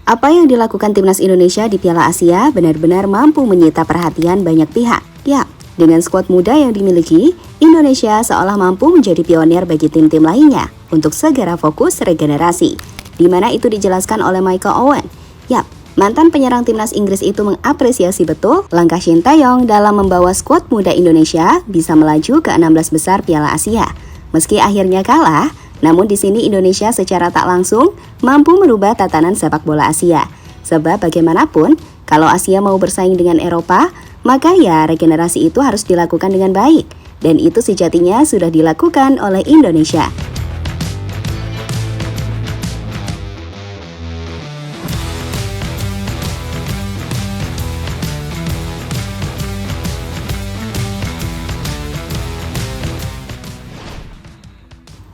Apa yang dilakukan timnas Indonesia di Piala Asia benar-benar mampu menyita perhatian banyak pihak. Ya, dengan skuad muda yang dimiliki, Indonesia seolah mampu menjadi pionir bagi tim-tim lainnya untuk segera fokus regenerasi, di mana itu dijelaskan oleh Michael Owen. Ya, mantan penyerang timnas Inggris itu mengapresiasi betul langkah Shin Tae-yong dalam membawa skuad muda Indonesia bisa melaju ke 16 besar Piala Asia. Meski akhirnya kalah, namun di sini Indonesia secara tak langsung mampu merubah tatanan sepak bola Asia. Sebab bagaimanapun, kalau Asia mau bersaing dengan Eropa, maka ya regenerasi itu harus dilakukan dengan baik. Dan itu sejatinya sudah dilakukan oleh Indonesia.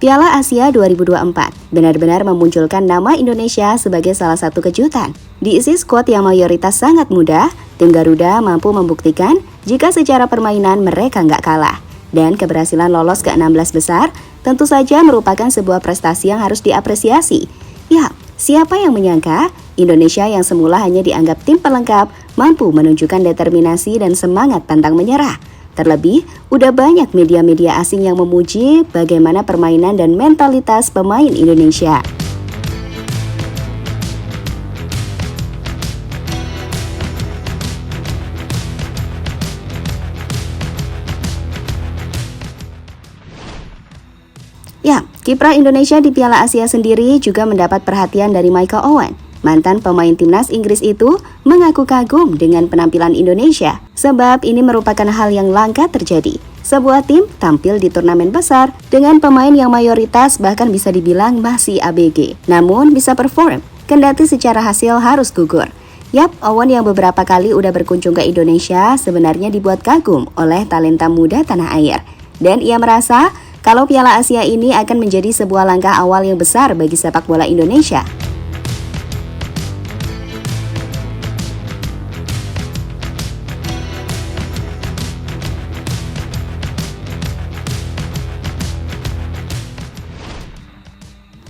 Piala Asia 2024 benar-benar memunculkan nama Indonesia sebagai salah satu kejutan. Diisi skuad yang mayoritas sangat muda, tim Garuda mampu membuktikan jika secara permainan mereka nggak kalah. Dan keberhasilan lolos ke 16 besar tentu saja merupakan sebuah prestasi yang harus diapresiasi. Ya, siapa yang menyangka Indonesia yang semula hanya dianggap tim pelengkap mampu menunjukkan determinasi dan semangat pantang menyerah. Terlebih, udah banyak media-media asing yang memuji bagaimana permainan dan mentalitas pemain Indonesia. Ya, kiprah Indonesia di Piala Asia sendiri juga mendapat perhatian dari Michael Owen. Mantan pemain timnas Inggris itu mengaku kagum dengan penampilan Indonesia, sebab ini merupakan hal yang langka terjadi. Sebuah tim tampil di turnamen besar dengan pemain yang mayoritas bahkan bisa dibilang masih ABG, namun bisa perform, kendati secara hasil harus gugur. Yap, Owen yang beberapa kali udah berkunjung ke Indonesia sebenarnya dibuat kagum oleh talenta muda tanah air. Dan ia merasa kalau Piala Asia ini akan menjadi sebuah langkah awal yang besar bagi sepak bola Indonesia.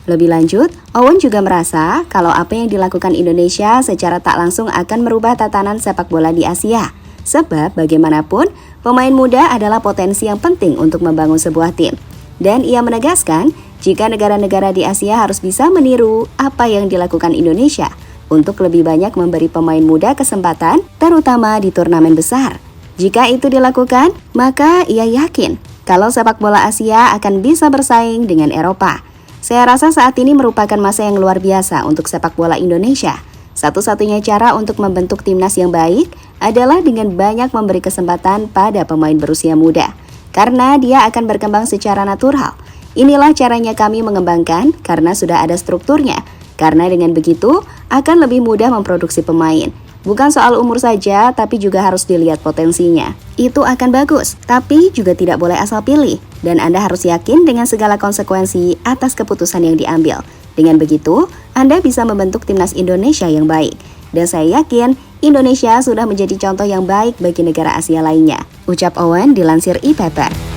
Lebih lanjut, Owen juga merasa kalau apa yang dilakukan Indonesia secara tak langsung akan merubah tatanan sepak bola di Asia. Sebab bagaimanapun, pemain muda adalah potensi yang penting untuk membangun sebuah tim. Dan ia menegaskan jika negara-negara di Asia harus bisa meniru apa yang dilakukan Indonesia untuk lebih banyak memberi pemain muda kesempatan, terutama di turnamen besar. Jika itu dilakukan, maka ia yakin kalau sepak bola Asia akan bisa bersaing dengan Eropa. Saya rasa saat ini merupakan masa yang luar biasa untuk sepak bola Indonesia. Satu-satunya cara untuk membentuk timnas yang baik adalah dengan banyak memberi kesempatan pada pemain berusia muda. Karena dia akan berkembang secara natural. Inilah caranya kami mengembangkan karena sudah ada strukturnya. Karena dengan begitu akan lebih mudah memproduksi pemain. Bukan soal umur saja, tapi juga harus dilihat potensinya. Itu akan bagus, tapi juga tidak boleh asal pilih. Dan Anda harus yakin dengan segala konsekuensi atas keputusan yang diambil. Dengan begitu, Anda bisa membentuk timnas Indonesia yang baik. Dan saya yakin, Indonesia sudah menjadi contoh yang baik bagi negara Asia lainnya. Ucap Owen dilansir e-paper.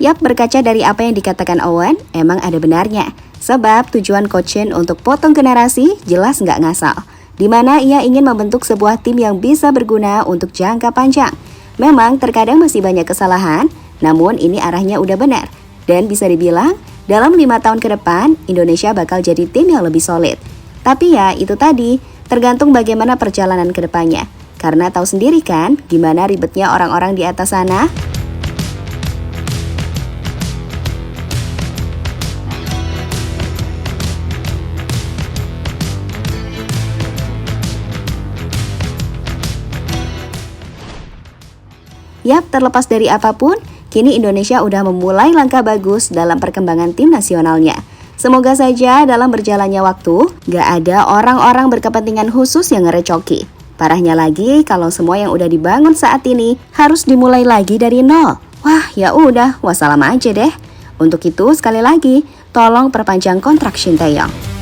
Yap, berkaca dari apa yang dikatakan Owen, emang ada benarnya. Sebab tujuan Coach Shin untuk potong generasi jelas nggak ngasal. Di mana ia ingin membentuk sebuah tim yang bisa berguna untuk jangka panjang. Memang terkadang masih banyak kesalahan, namun ini arahnya udah benar. Dan bisa dibilang, dalam 5 tahun ke depan, Indonesia bakal jadi tim yang lebih solid. Tapi ya, itu tadi, tergantung bagaimana perjalanan ke depannya. Karena tahu sendiri kan, gimana ribetnya orang-orang di atas sana. Yap, terlepas dari apapun, kini Indonesia udah memulai langkah bagus dalam perkembangan tim nasionalnya. Semoga saja dalam berjalannya waktu, gak ada orang-orang berkepentingan khusus yang ngerecoki. Parahnya lagi, kalau semua yang udah dibangun saat ini harus dimulai lagi dari nol. Wah, ya udah, wassalam aja deh. Untuk itu, sekali lagi, tolong perpanjang kontrak Shin Tae-yong.